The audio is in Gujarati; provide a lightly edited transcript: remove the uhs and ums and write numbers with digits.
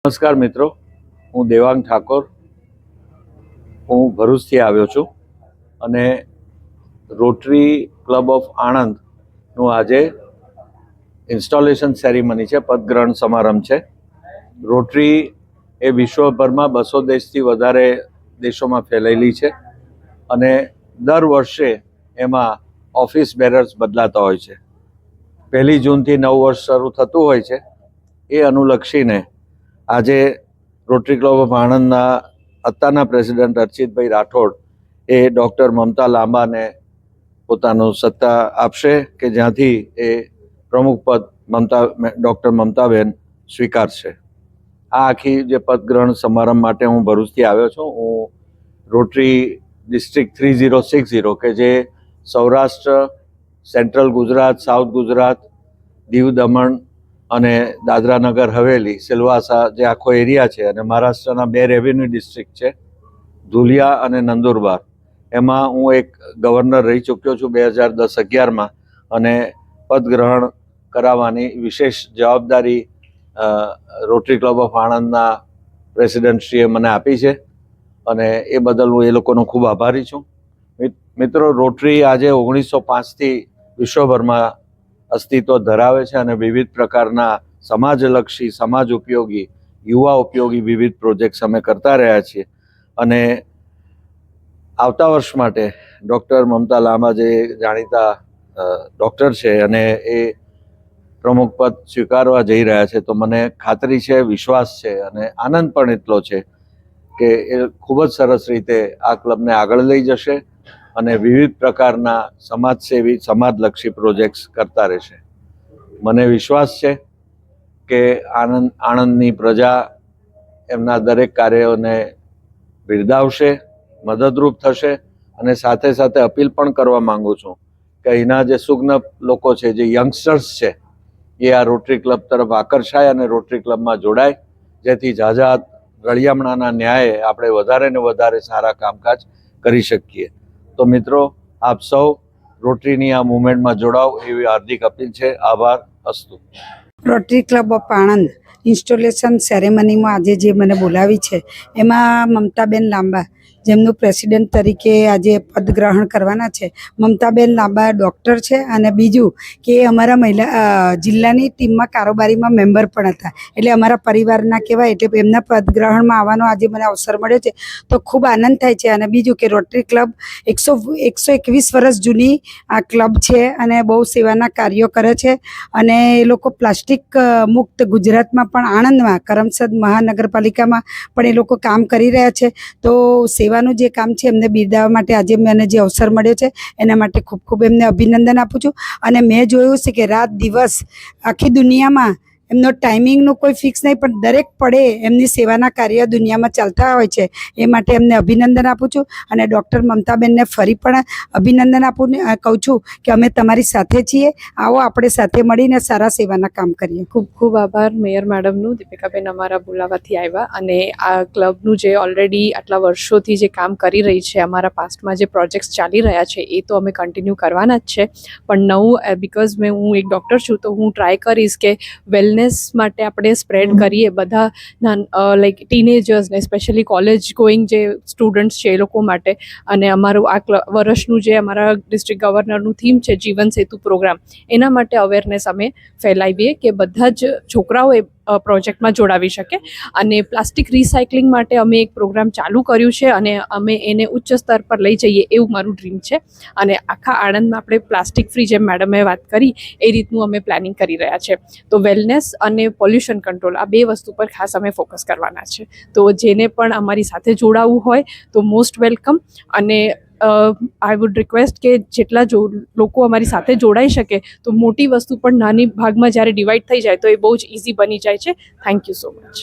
નમસ્કાર મિત્રો, હું દેવાંગ ઠાકોર. હું ભરૂચથી આવ્યો છું અને રોટરી ક્લબ ઓફ આણંદનું આજે ઇન્સ્ટોલેશન સેરેમની છે, પદગ્રહણ સમારંભ છે. રોટરી એ વિશ્વભરમાં 200 દેશથી વધારે દેશોમાં ફેલાયેલી છે અને દર વર્ષે એમાં ઓફિસ બેરર્સ બદલાતા હોય છે. 1 જૂનથી નવું વર્ષ શરૂ થતું હોય છે. એ અનુલક્ષીને આજે રોટરી ક્લબ ઓફ આણંદના અત્યારના પ્રેસિડેન્ટ અર્ચિતભાઈ રાઠોડ એ ડૉક્ટર મમતા લાંબાને પોતાનું સત્તા આપશે કે જ્યાંથી એ પ્રમુખ પદ ડૉક્ટર મમતાબેન સ્વીકારશે. આ આખી જે પદગ્રહણ સમારંભ માટે હું ભરૂચથી આવ્યો છું. હું રોટરી ડિસ્ટ્રિક્ટ 3060 કે જે સૌરાષ્ટ્ર, સેન્ટ્રલ ગુજરાત, સાઉથ ગુજરાત, દીવ દમણ અને દાદરાનગર હવેલી, સિલવાસા જે આખો એરિયા છે, અને મહારાષ્ટ્રના 2 રેવન્યુ ડિસ્ટ્રિક્ટ છે, ધુલિયા અને નંદુરબાર. એમાં હું એક ગવર્નર રહી ચૂક્યો છું 2010-11માં અને પદગ્રહણ કરાવવાની વિશેષ જવાબદારી રોટરી ક્લબ ઓફ આણંદના પ્રેસિડેન્ટશ્રીએ મને આપી છે અને એ બદલ હું એ લોકોનો ખૂબ આભારી છું. મિત્રો, રોટરી આજે 1905થી વિશ્વભરમાં અસ્તિત્વ ધરાવે છે અને વિવિધ પ્રકારના સમાજલક્ષી, સમાજ ઉપયોગી, યુવા ઉપયોગી વિવિધ પ્રોજેક્ટ્સ અમે કરતા રહ્યા છીએ. અને આવતા વર્ષ માટે ડૉક્ટર મમતા લાંબા જે જાણીતા ડૉક્ટર છે અને એ પ્રમુખ પદ સ્વીકારવા જઈ રહ્યા છે, તો મને ખાતરી છે, વિશ્વાસ છે અને આનંદ પણ એટલો છે કે એ ખૂબ જ સરસ રીતે આ ક્લબને આગળ લઈ જશે અને વિવિધ પ્રકારના સમાજસેવી, સમાજલક્ષી પ્રોજેક્ટ્સ કરતા રહેશે. મને વિશ્વાસ છે કે આણંદની પ્રજા એમના દરેક કાર્યોને બિરદાવશે, મદદરૂપ થશે. અને સાથે સાથે અપીલ પણ કરવા માંગુ છું કે અહીંના જે સુજ્ઞ લોકો છે, જે યંગસ્ટર્સ છે, એ આ રોટરી ક્લબ તરફ આકર્ષાય અને રોટરી ક્લબમાં જોડાય, જેથી ઝાઝા રળિયામણાના ન્યાયે આપણે વધારે ને વધારે સારા કામકાજ કરી શકીએ. તો મિત્રો, આપ સૌ રોટરીની આ મુવમેન્ટમાં જોડાઓ એવી હાર્દિક અપીલ છે. આભાર. અસ્તુ. Rotary Club of Anand installation સેરેમનીમાં આજે જે મને બોલાવી છે, એમાં મમતાબેન લાંબા જેમનું પ્રેસિડેન્ટ તરીકે આજે પદગ્રહણ કરવાના છે. મમતાબેન લાંબા ડૉક્ટર છે અને બીજું કે અમારા મહિલા જિલ્લાની ટીમમાં કારોબારીમાં મેમ્બર પણ હતા, એટલે અમારા પરિવારના કહેવાય. એટલે એમના પદગ્રહણમાં આવવાનો આજે મને અવસર મળ્યો છે, તો ખૂબ આનંદ થાય છે. અને બીજું કે રોટરી ક્લબ 121 વર્ષ જૂની આ ક્લબ છે અને બહુ સેવાના કાર્યો કરે છે. અને એ લોકો પ્લાસ્ટિક મુક્ત ગુજરાતમાં પણ આણંદમાં કરમસદ મહાનગરપાલિકામાં પણ એ લોકો કામ કરી રહ્યા છે. તો સેવાનું જે કામ છે એમને બિરદાવવા માટે આજે મને જે અવસર મળ્યો છે એના માટે ખૂબ ખૂબ એમને અભિનંદન આપું છું. અને મેં જોયું છે કે રાત દિવસ આખી દુનિયામાં એમનો ટાઈમિંગનું કોઈ ફિક્સ નહીં, પણ દરેક પડે એમની સેવાના કાર્ય દુનિયામાં ચાલતા હોય છે. એ માટે એમને અભિનંદન આપું છું. અને ડૉક્ટર મમતાબેનને ફરી પણ અભિનંદન કહું છું કે અમે તમારી સાથે છીએ. આવો આપણે સાથે મળીને સારા સેવાના કામ કરીએ. ખૂબ ખૂબ આભાર મેયર મેડમનું. દીપિકાબેન અમારા બોલાવાથી આવ્યા અને આ ક્લબનું જે ઓલરેડી આટલા વર્ષોથી જે કામ કરી રહી છે, અમારા પાસ્ટમાં જે પ્રોજેક્ટ્સ ચાલી રહ્યા છે, એ તો અમે કન્ટિન્યુ કરવાના જ છે. પણ નવું, બિકોઝ હું એક ડૉક્ટર છું, તો હું ટ્રાય કરીશ કે વેલનેસ માટે આપણે સ્પ્રેડ કરીએ બધા લાઈક ટીનેજર્સને, સ્પેશિયલી કોલેજ ગોઈંગ જે સ્ટુડન્ટ્સ છે એ લોકો માટે. અને અમારું આ વર્ષનું જે અમારા ડિસ્ટ્રિક્ટ ગવર્નરનું થીમ છે, જીવન સેતુ પ્રોગ્રામ, એના માટે અવેરનેસ અમે ફેલાવીએ કે બધા જ છોકરાઓ એ પ્રોજેક્ટમાં જોડાવી શકે. અને પ્લાસ્ટિક રિસાયકલિંગ માટે અમે એક પ્રોગ્રામ ચાલુ કર્યું છે અને અમે એને ઉચ્ચ સ્તર પર લઈ જઈએ એવું મારું ડ્રીમ છે. અને આખા આણંદમાં આપણે પ્લાસ્ટિક ફ્રી, જેમ મેડમે વાત કરી એ રીતનું અમે પ્લાનિંગ કરી રહ્યા છે. તો વેલનેસ અને પોલ્યુશન કંટ્રોલ, આ 2 વસ્તુ પર ખાસ અમે ફોકસ કરવાના છે. તો જેને પણ અમારી સાથે જોડાવવું હોય તો મોસ્ટ વેલકમ. અને આઈ વુડ રિક્વેસ્ટ કે જેટલા લોકો અમારી સાથે જોડાઈ શકે, તો મોટી વસ્તુ પણ નાની ભાગમાં જ્યારે ડિવાઈડ થઈ જાય તો એ બહુ જ ઇઝી બની જાય છે. Thank you so much.